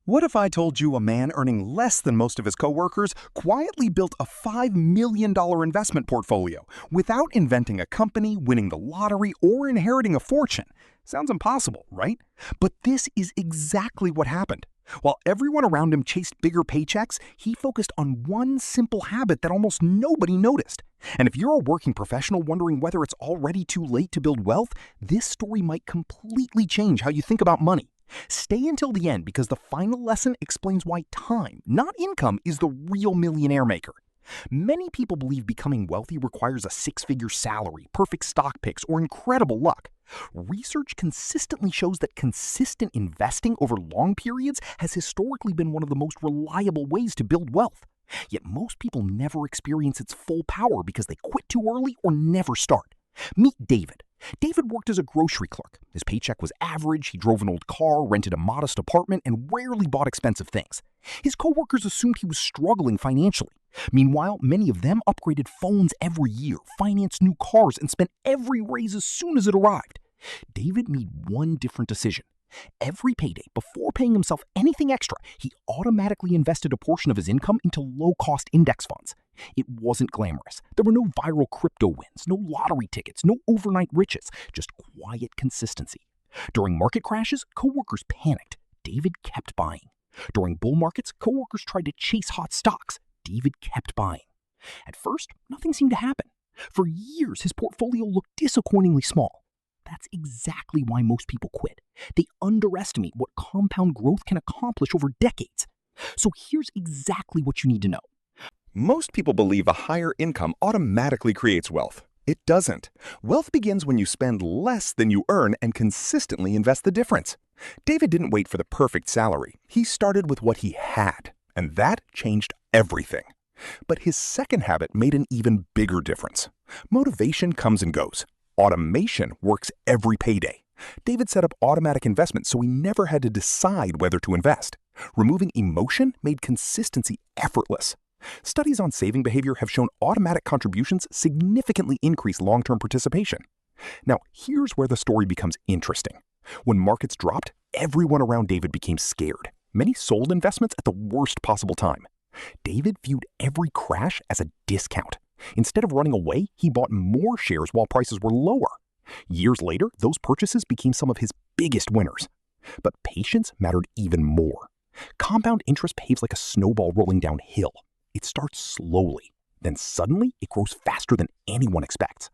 What if I told you a man earning less than most of his coworkers quietly built a $5 million investment portfolio without inventing a company, winning the lottery, or inheriting a fortune? Sounds impossible, right? But this is exactly what happened. While everyone around him chased bigger paychecks, he focused on one simple habit that almost nobody noticed. And if you're a working professional wondering whether it's already too late to build wealth, this story might completely change how you think about money. Stay until the end because the final lesson explains why time, not income, is the real millionaire maker. Many people believe becoming wealthy requires a six-figure salary, perfect stock picks, or incredible luck. Research consistently shows that consistent investing over long periods has historically been one of the most reliable ways to build wealth. Yet most people never experience its full power because they quit too early or never start. Meet David. David worked as a grocery clerk. His paycheck was average, he drove an old car, rented a modest apartment, and rarely bought expensive things. His coworkers assumed he was struggling financially. Meanwhile, many of them upgraded phones every year, financed new cars, and spent every raise as soon as it arrived. David made one different decision. Every payday, before paying himself anything extra, he automatically invested a portion of his income into low-cost index funds. It wasn't glamorous. There were no viral crypto wins, no lottery tickets, no overnight riches, just quiet consistency. During market crashes, coworkers panicked. David kept buying. During bull markets, coworkers tried to chase hot stocks. David kept buying. At first, nothing seemed to happen. For years, his portfolio looked disappointingly small. That's exactly why most people quit. They underestimate what compound growth can accomplish over decades. So here's exactly what you need to know. Most people believe a higher income automatically creates wealth. It doesn't. Wealth begins when you spend less than you earn and consistently invest the difference. David didn't wait for the perfect salary. He started with what he had, and that changed everything. But his second habit made an even bigger difference. Motivation comes and goes. Automation works every payday. David set up automatic investments so he never had to decide whether to invest. Removing emotion made consistency effortless. Studies on saving behavior have shown automatic contributions significantly increase long-term participation. Now, here's where the story becomes interesting. When markets dropped, everyone around David became scared. Many sold investments at the worst possible time. David viewed every crash as a discount. Instead of running away, he bought more shares while prices were lower. Years later, those purchases became some of his biggest winners. But patience mattered even more. Compound interest behaves like a snowball rolling downhill. It starts slowly, then suddenly it grows faster than anyone expects.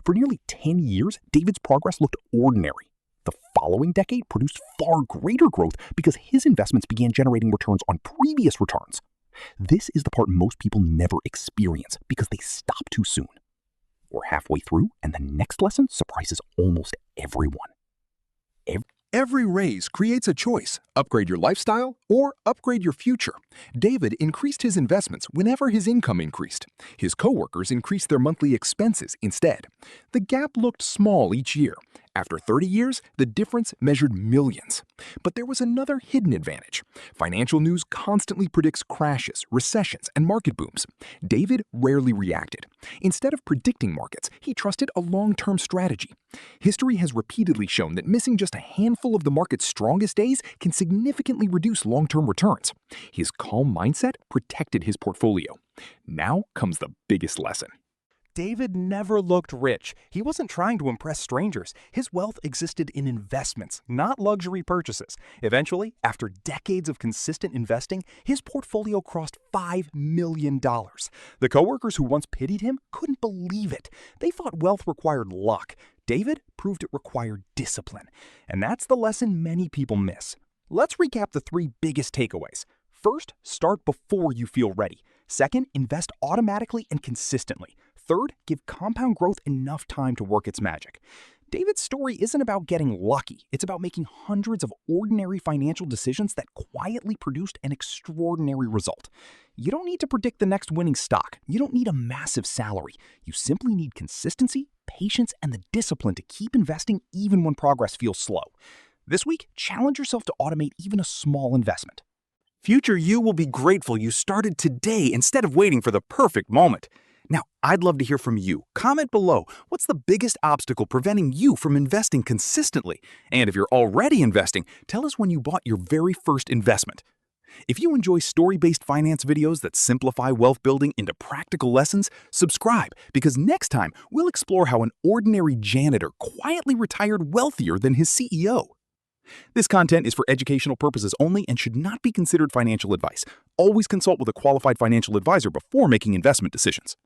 For nearly 10 years, David's progress looked ordinary. The following decade produced far greater growth because his investments began generating returns on previous returns. This is the part most people never experience because they stop too soon. We're halfway through, and the next lesson surprises almost everyone. Every raise creates a choice: upgrade your lifestyle or upgrade your future. David increased his investments whenever his income increased. His coworkers increased their monthly expenses instead. The gap looked small each year. After 30 years, the difference measured millions. But there was another hidden advantage. Financial news constantly predicts crashes, recessions, and market booms. David rarely reacted. Instead of predicting markets, he trusted a long-term strategy. History has repeatedly shown that missing just a handful of the market's strongest days can significantly reduce long-term returns. His calm mindset protected his portfolio. Now comes the biggest lesson. David never looked rich. He wasn't trying to impress strangers. His wealth existed in investments, not luxury purchases. Eventually, after decades of consistent investing, his portfolio crossed $5 million. The coworkers who once pitied him couldn't believe it. They thought wealth required luck. David proved it required discipline. And that's the lesson many people miss. Let's recap the three biggest takeaways. First, start before you feel ready. Second, invest automatically and consistently. Third, give compound growth enough time to work its magic. David's story isn't about getting lucky. It's about making hundreds of ordinary financial decisions that quietly produced an extraordinary result. You don't need to predict the next winning stock. You don't need a massive salary. You simply need consistency, patience, and the discipline to keep investing even when progress feels slow. This week, challenge yourself to automate even a small investment. Future you will be grateful you started today instead of waiting for the perfect moment. Now, I'd love to hear from you. Comment below. What's the biggest obstacle preventing you from investing consistently? And if you're already investing, tell us when you bought your very first investment. If you enjoy story-based finance videos that simplify wealth building into practical lessons, subscribe, because next time we'll explore how an ordinary janitor quietly retired wealthier than his CEO. This content is for educational purposes only and should not be considered financial advice. Always consult with a qualified financial advisor before making investment decisions.